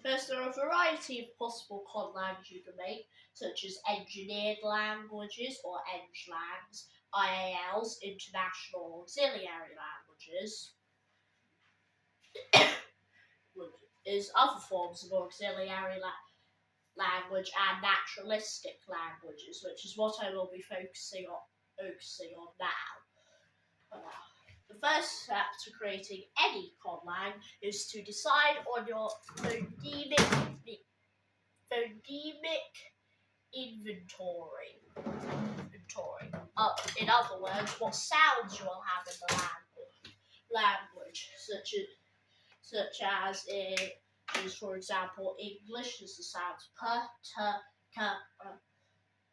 First, there are a variety of possible conlangs you can make, such as engineered languages or EngLangs, IALs, international auxiliary languages, is other forms of auxiliary language and naturalistic languages, which is what I will be focusing on now. The first step to creating any conlang is to decide on your phonemic inventory. In other words, what sounds you will have in the language, such as for example, English has the sounds p, t, k,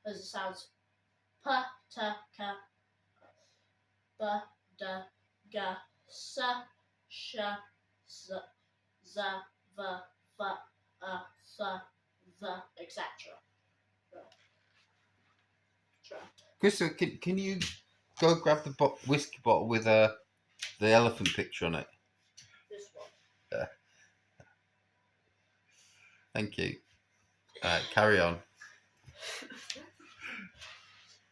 has the sounds p, t, k, b, d, g, s, sh, z, z, v, f, th, th, etc. Crystal, can you go grab the whiskey bottle with the elephant picture on it? This one. Yeah. Thank you. Carry on.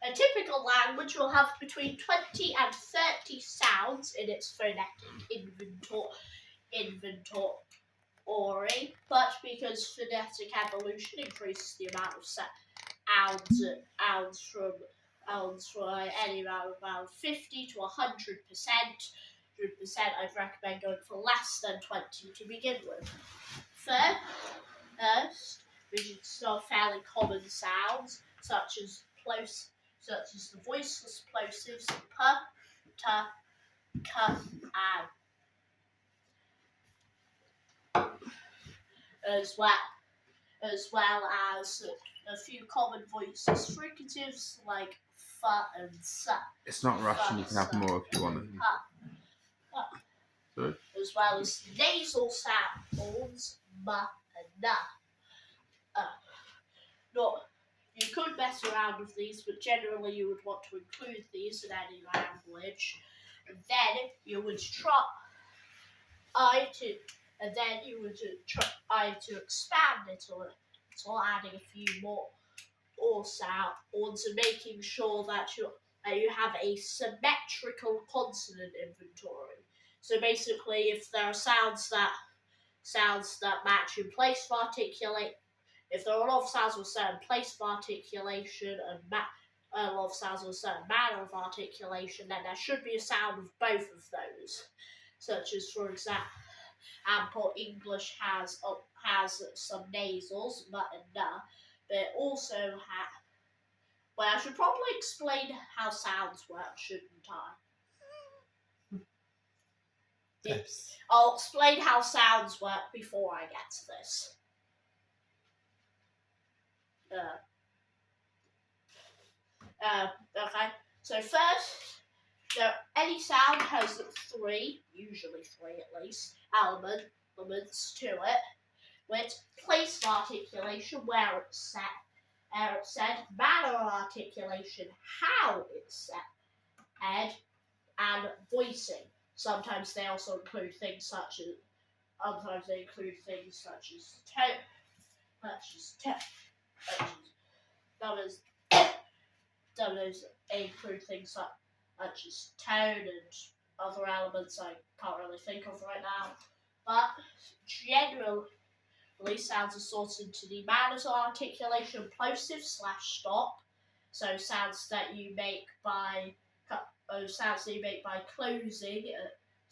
A typical language will have between 20 and 30 sounds in its phonetic inventory, but because phonetic evolution increases the amount of sounds from anywhere around 50 to 100%, I'd recommend going for less than 20 to begin with. First, we should start fairly common sounds, such as the voiceless plosives p, t, k, and as well as a few common voiceless fricatives like f and s. It's not Russian. You can have more if you want. Sorry? As well as nasal sounds m and n. You could mess around with these, but generally you would want to include these in any language. And then you would try to expand it a little, adding a few more sounds and making sure that you have a symmetrical consonant inventory. So basically, if there are sounds that match in place of articulate, if there are a lot of sounds with a certain place of articulation and a lot of sounds with a certain manner of articulation, then there should be a sound of both of those. Such as, for example, English has some nasals, but and n, but it also has. Well, I should probably explain how sounds work, shouldn't I? Yes. I'll explain how sounds work before I get to this. Okay, so first, any sound has usually three at least, elements to it, with place of articulation, where it's said, manner of articulation, how it's said, and voicing. Sometimes they also include things such as tone, Others include things such as tone and other elements I can't really think of right now. But generally, sounds are sorted into the manners of articulation, plosive / stop. So sounds that you make by closing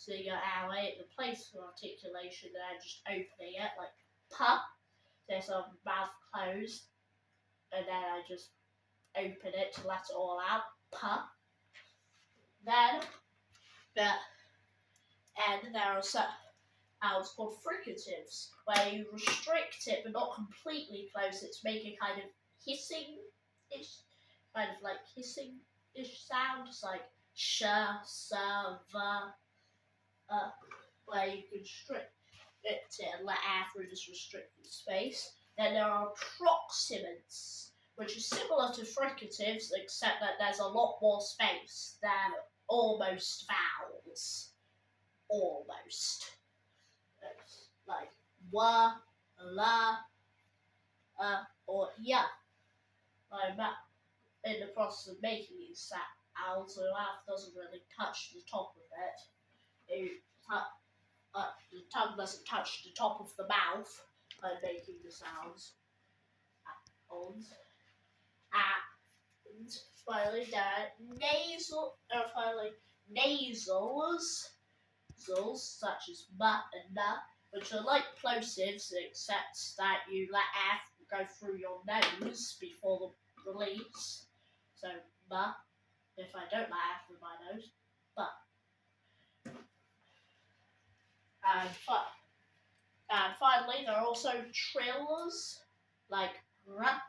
your airway at the place of articulation and then just opening it, like p. There's a mouth closed, and then I just open it to let it all out. P. Then there are sounds called fricatives, where you restrict it but not completely close it to make a kind of hissing-ish, sound. It's like sh, s, v, where you can restrict it and let air through this restricted space. Then there are proximants, which is similar to fricatives, except that there's a lot more space. They're almost vowels. Almost. Like w, la, or ya. Like that, in the process of making these sounds, the mouth doesn't really touch the top of it. The tongue doesn't touch the top of the mouth by making the sounds. And finally, nasals, such as but and na, which are like plosives, except that you let air go through your nose before the release. So, but if I don't let air through my nose, but. And finally, there are also trillers, like r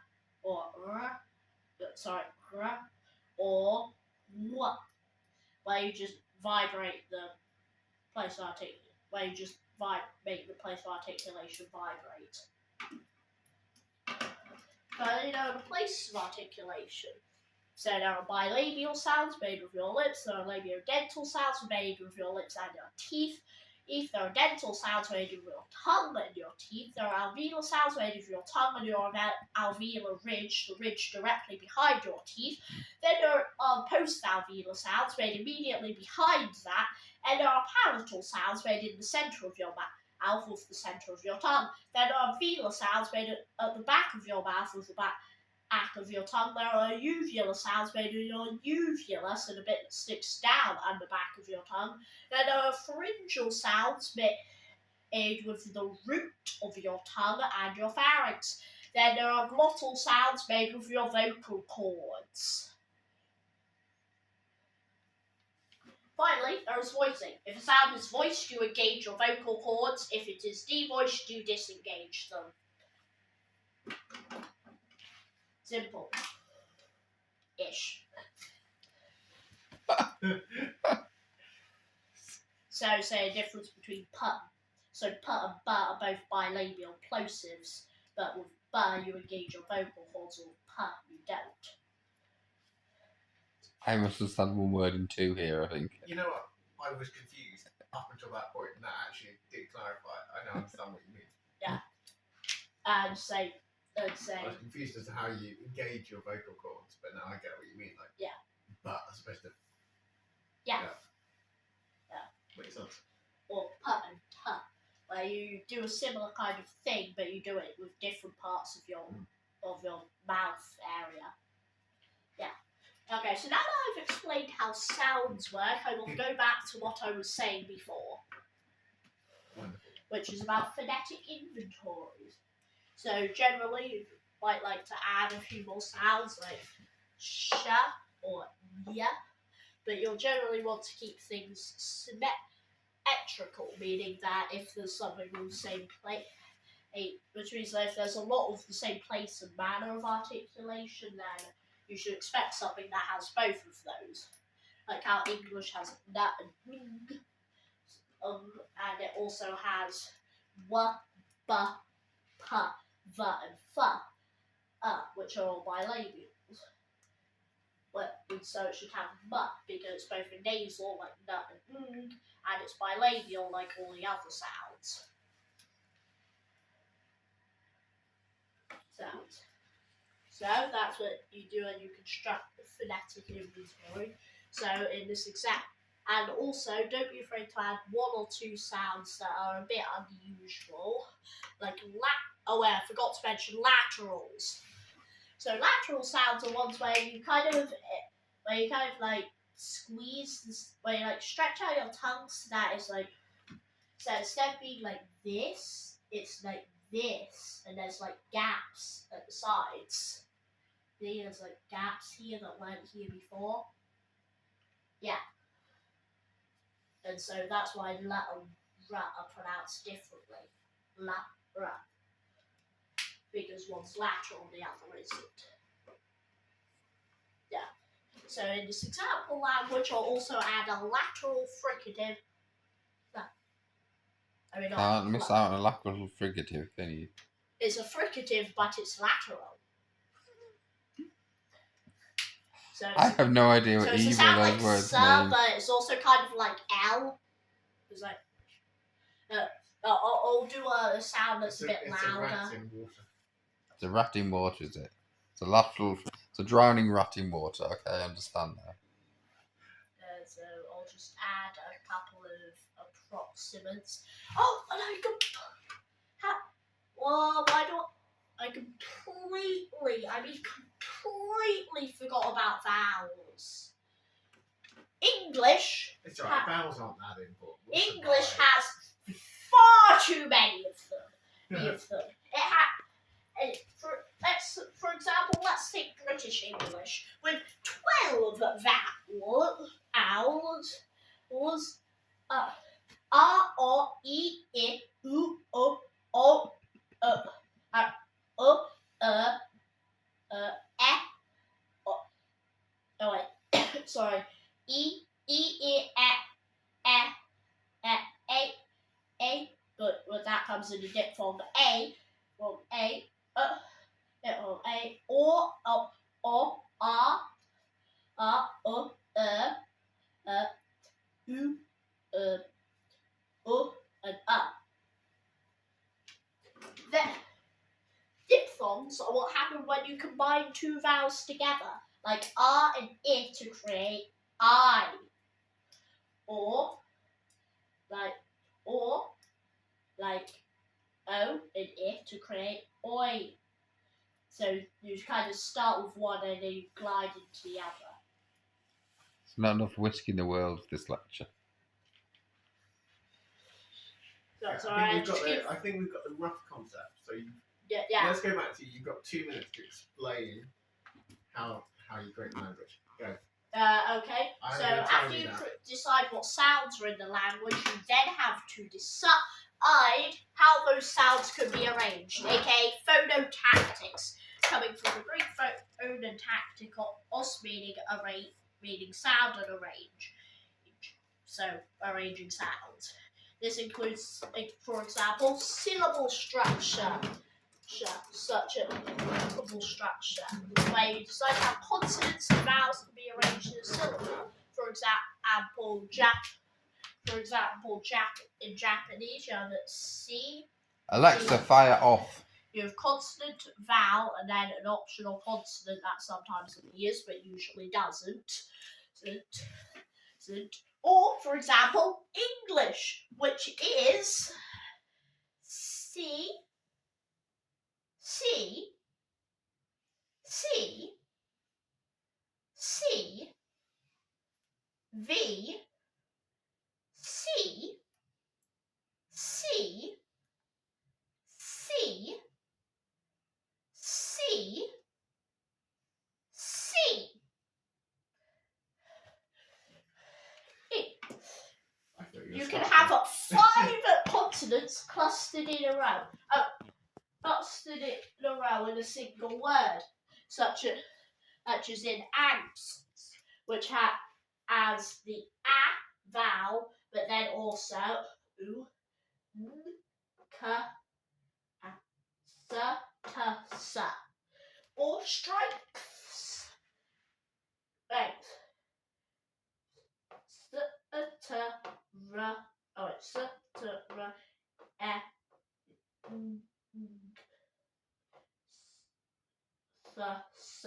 or r, r or w, where you just vibrate the place of articulation, where you just make the place of articulation vibrate. But the places of articulation. So there are bilabial sounds made with your lips, there are labiodental sounds made with your lips and your teeth. If there are dental sounds made with your tongue and your teeth, there are alveolar sounds made with your tongue and your alveolar ridge, the ridge directly behind your teeth. Then there are post-alveolar sounds made immediately behind that, and there are palatal sounds made in the centre of your mouth with the centre of your tongue. Then there are velar sounds made at the back of your mouth with the back of your tongue. There are uvular sounds made with your uvula, so the bit that sticks down on the back of your tongue. Then there are pharyngeal sounds made with the root of your tongue and your pharynx. Then there are glottal sounds made with your vocal cords. Finally, there is voicing. If a sound is voiced, you engage your vocal cords. If it is devoiced, you disengage them. Simple. Ish. So, say a difference between p. So, p and b are both bilabial plosives, but with b you engage your vocal cords, or with p you don't. I must have said one word in two here, I think. You know what? I was confused up until that point, and that actually did clarify. I now understand what you mean. Yeah. And say. I was confused as to how you engage your vocal cords, but now I get what you mean. Like, yeah. But as opposed to. Yeah. Makes sense. Or p and t, where you do a similar kind of thing, but you do it with different parts of your mouth area. Yeah. Okay, so now that I've explained how sounds work, I will go back to what I was saying before. Wonderful. Which is about phonetic inventories. So generally, you might like to add a few more sounds like sh or y, but you'll generally want to keep things symmetrical, meaning that if there's something in the same place, which means that if there's a lot of the same place and manner of articulation, then you should expect something that has both of those. Like how English has n and ng, and it also has w, b, p, v, and f, which are all bilabials. And so it should have m, because it's both a nasal, like n and ng, and it's bilabial, like all the other sounds. So that's what you do when you construct the phonetic inventory. So in this example, and also don't be afraid to add one or two sounds that are a bit unusual, like I forgot to mention laterals. So lateral sounds are ones where you kind of like squeeze, where you like stretch out your tongue so that it's like, so instead of being like this, it's like this, and there's like gaps at the sides. See, there's like gaps here that weren't here before. Yeah. And so that's why la and ra are pronounced differently. La, ra. Because one's lateral, the other isn't. Yeah. So in this example language, I'll also add a lateral fricative. Can't miss out on a lateral fricative, can you? It's a fricative, but it's lateral. So I have no idea what either of those words mean. But it's also kind of like L. It's like, I'll do a sound that's a bit it's a louder. rat in water. It's a rat in water, is it? It's a drowning rat in water. Okay, I understand now. So I'll just add a couple of approximates. Oh, and I can. Well, why do I completely forgot about vowels. English. It's alright, vowels aren't that important. We'll English survive. has far too many of them. It has. For example, let's take British English with 12 vowels. R, O, E, I, U, O, O, O, E, O. Oh wait, sorry. E, A. But that comes in a diphthong. A, well, A, O, R, U, and The diphthongs are what happen when you combine two vowels together, like R and I to create I, or like O and I to create Oi. So you kind of start with one and then you glide into the other. There's not enough whiskey in the world for this lecture. That's I alright. think we've got the rough concept. So Yeah. let's go back to you've got 2 minutes to explain how you create language. Go. Okay. I'm So gonna tell after you you that. decide what sounds are in the language, you then have to decide how those sounds could be arranged, aka phonotactics, coming from the Greek phonotactikos, meaning sound and arrange. So arranging sounds. This includes, for example, syllable structure, such a syllable structure, where you decide how consonants and vowels can be arranged in a syllable. For example, in Japanese, you have C. Alexa, fire off. You have consonant, vowel, and then an optional consonant that sometimes appears but usually doesn't. Or, for example, English, which is C, V, C, You can have 5 consonants clustered in a row. In a single word, such as in ants, which has the a vowel, but then also u, n, k, a, s, t, s. Or strengths. Right. S, t, r. Oh, it's s, t, r, e, n, s.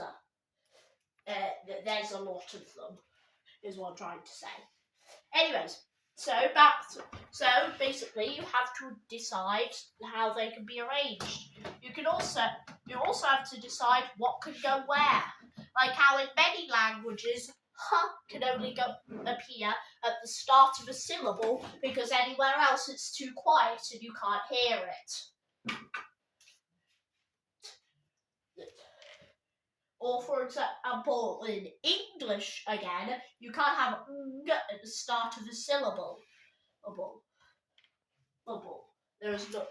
There's a lot of them, is what I'm trying to say. Anyways, so basically you have to decide how they can be arranged. You also have to decide what can go where. Like how in many languages, can only appear at the start of a syllable because anywhere else it's too quiet and you can't hear it. Or, for example, in English, again, you can't have ng at the start of the syllable. There is no.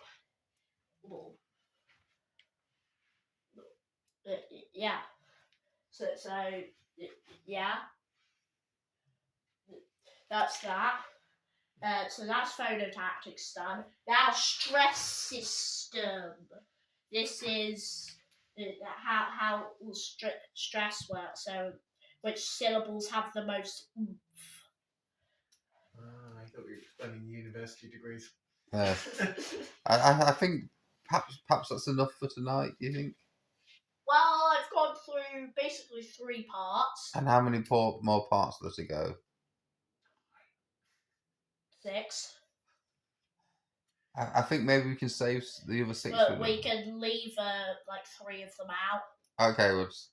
Yeah. So, yeah. That's that. So that's phonotactics done. Now, stress system. This is how stress works. So, which syllables have the most oomph? I thought we were explaining university degrees. I think perhaps that's enough for tonight. Do you think? Well, I've gone through basically 3 parts. And how many more parts does it go? 6. I think maybe we can save the other 6 But for we can leave like 3 of them out. Okay, well, just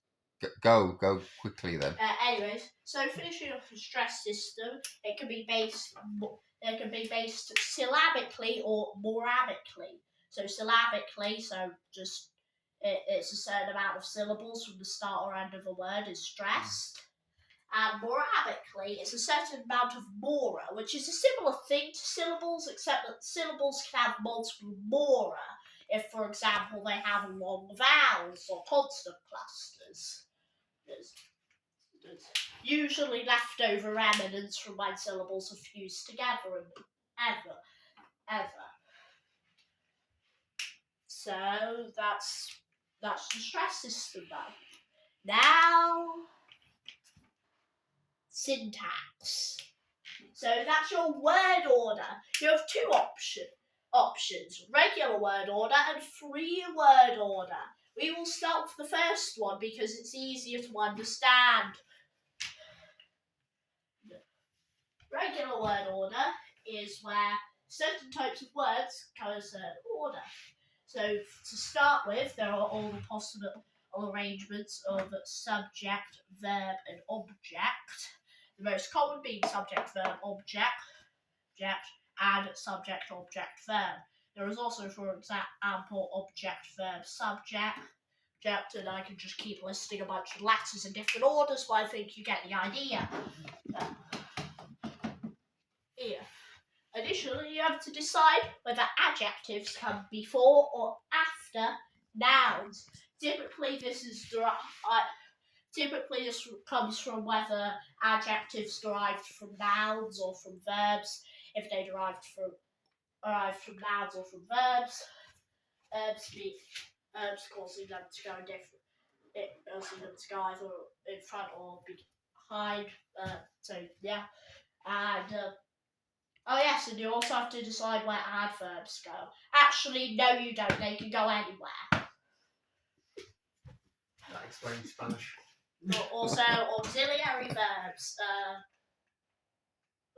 go quickly then. Anyways, so finishing off the stress system, it can be based syllabically or morabically. So syllabically, so just it's a certain amount of syllables from the start or end of a word is stressed. And morabically, it's a certain amount of mora, which is a similar thing to syllables, except that syllables can have multiple mora if, for example, they have long vowels or consonant clusters. There's usually leftover remnants from when syllables are fused together and ever. So that's the stress system now. Now, syntax. So that's your word order. You have 2 options, regular word order and free word order. We will start with the first one because it's easier to understand. Regular word order is where certain types of words go in a certain order. So to start with, there are all the possible arrangements of subject, verb and object. The most common being subject, verb, object, and subject, object, verb. There is also, for example, object, verb, subject, and I can just keep listing a bunch of letters in different orders, but I think you get the idea. Here. Additionally, you have to decide whether adjectives come before or after nouns. Typically, this comes from whether adjectives derived from nouns or from verbs. If they derived from nouns or from verbs, herbs causing them to go causing them to go either in front or behind. So yeah, and. Oh yes, and you also have to decide where adverbs go. Actually, no you don't. They can go anywhere. That explains Spanish. But also, auxiliary verbs.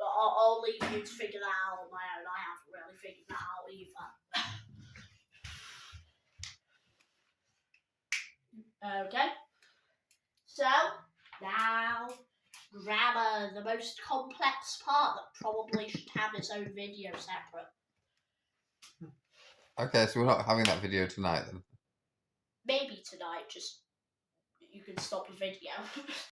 I'll leave you to figure that out on my own. I haven't really figured that out either. Okay. So, now... grammar, the most complex part that probably should have its own video separate. Okay, so we're not having that video tonight then. Maybe tonight, just you can stop the video.